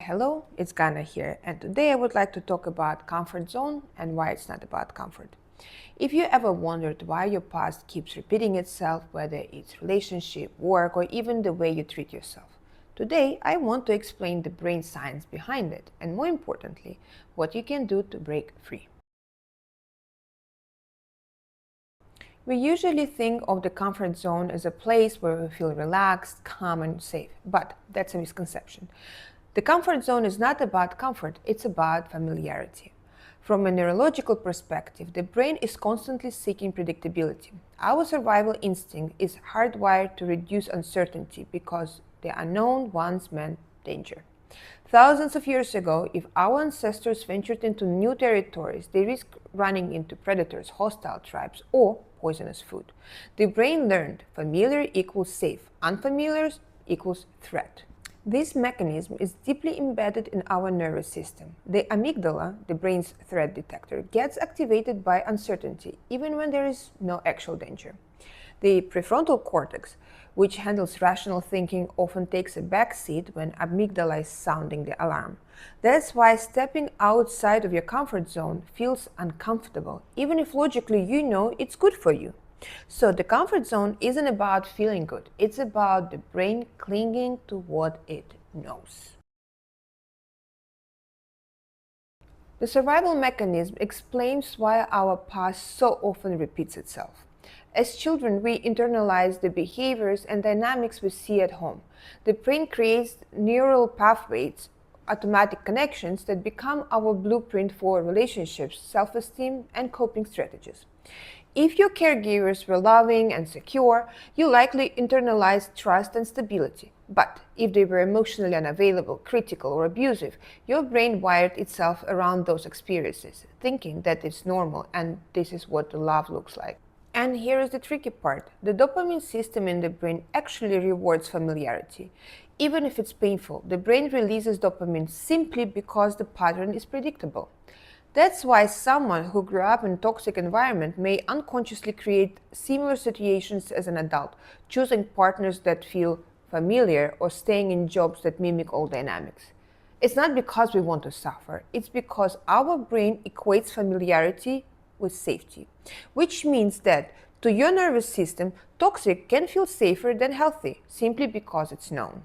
Hello, it's Ganna here, and today I would like to talk about comfort zone and why it's not about comfort. If you ever wondered why your past keeps repeating itself, whether it's relationship, work, or even the way you treat yourself, today I want to explain the brain science behind it, and more importantly, what you can do to break free. We usually think of the comfort zone as a place where we feel relaxed, calm, and safe, but that's a misconception. The comfort zone is not about comfort, it's about familiarity. From a neurological perspective, the brain is constantly seeking predictability. Our survival instinct is hardwired to reduce uncertainty because the unknown once meant danger. Thousands of years ago, if our ancestors ventured into new territories, they risked running into predators, hostile tribes, or poisonous food. The brain learned familiar equals safe, unfamiliar equals threat. This mechanism is deeply embedded in our nervous system. The amygdala, the brain's threat detector, gets activated by uncertainty, even when there is no actual danger. The prefrontal cortex, which handles rational thinking, often takes a back seat when amygdala is sounding the alarm. That's why stepping outside of your comfort zone feels uncomfortable, even if logically you know it's good for you. So the comfort zone isn't about feeling good, it's about the brain clinging to what it knows. The survival mechanism explains why our past so often repeats itself. As children, we internalize the behaviors and dynamics we see at home. The brain creates neural pathways, automatic connections that become our blueprint for relationships, self-esteem, and coping strategies. If your caregivers were loving and secure, you likely internalized trust and stability. But if they were emotionally unavailable, critical, or abusive, your brain wired itself around those experiences, thinking that it's normal and this is what the love looks like. And here is the tricky part. The dopamine system in the brain actually rewards familiarity. Even if it's painful, the brain releases dopamine simply because the pattern is predictable. That's why someone who grew up in a toxic environment may unconsciously create similar situations as an adult, choosing partners that feel familiar or staying in jobs that mimic old dynamics. It's not because we want to suffer, it's because our brain equates familiarity with safety, which means that to your nervous system, toxic can feel safer than healthy simply because it's known.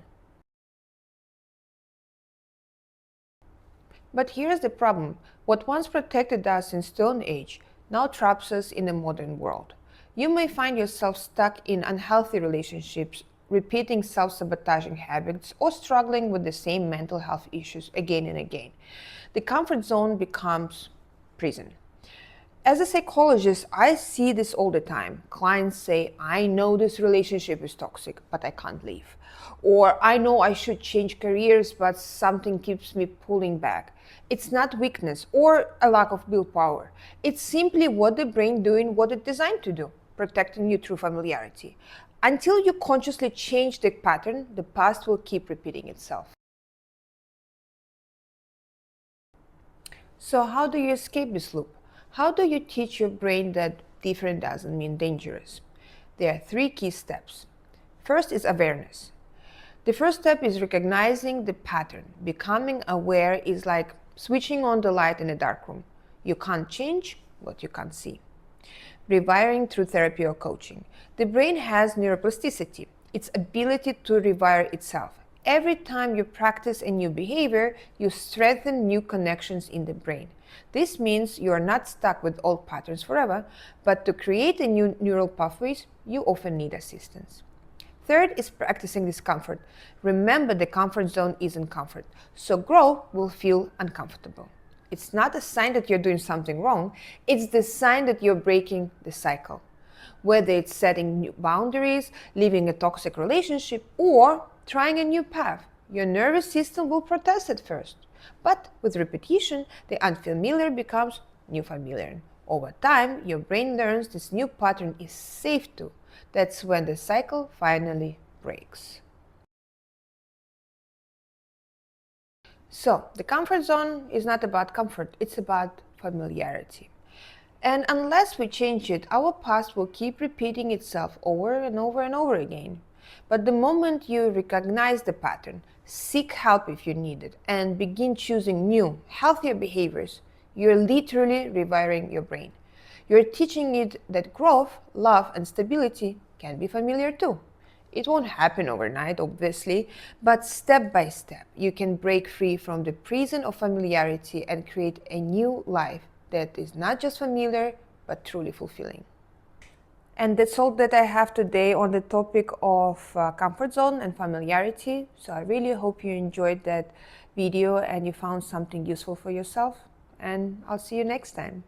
But here's the problem. What once protected us in Stone Age now traps us in the modern world. You may find yourself stuck in unhealthy relationships, repeating self-sabotaging habits, or struggling with the same mental health issues again and again. The comfort zone becomes prison. As a psychologist, I see this all the time. Clients say, I know this relationship is toxic, but I can't leave. Or I know I should change careers, but something keeps me pulling back. It's not weakness or a lack of willpower. It's simply what the brain doing what it's designed to do, protecting you through familiarity. Until you consciously change the pattern, the past will keep repeating itself. So how do you escape this loop? How do you teach your brain that different doesn't mean dangerous? There are three key steps. First is awareness. The first step is recognizing the pattern. Becoming aware is like switching on the light in a dark room. You can't change what you can't see. Rewiring through therapy or coaching. The brain has neuroplasticity, its ability to rewire itself. Every time you practice a new behavior, you strengthen new connections in the brain. This means you are not stuck with old patterns forever, but to create a new neural pathways, you often need assistance. Third is practicing discomfort. Remember, the comfort zone isn't comfort, so growth will feel uncomfortable. It's not a sign that you're doing something wrong, it's the sign that you're breaking the cycle. Whether it's setting new boundaries, leaving a toxic relationship, or trying a new path, your nervous system will protest at first. But with repetition, the unfamiliar becomes new familiar. Over time, your brain learns this new pattern is safe too. That's when the cycle finally breaks. So, the comfort zone is not about comfort, it's about familiarity. And unless we change it, our past will keep repeating itself over and over and over again. But the moment you recognize the pattern, Seek help if you need it, and begin choosing new, healthier behaviors. You're literally rewiring your brain. You're teaching it that growth, love, and stability can be familiar too. It won't happen overnight, obviously, but step by step, you can break free from the prison of familiarity and create a new life that is not just familiar, but truly fulfilling. And that's all that I have today on the topic of comfort zone and familiarity. So I really hope you enjoyed that video and you found something useful for yourself. And I'll see you next time.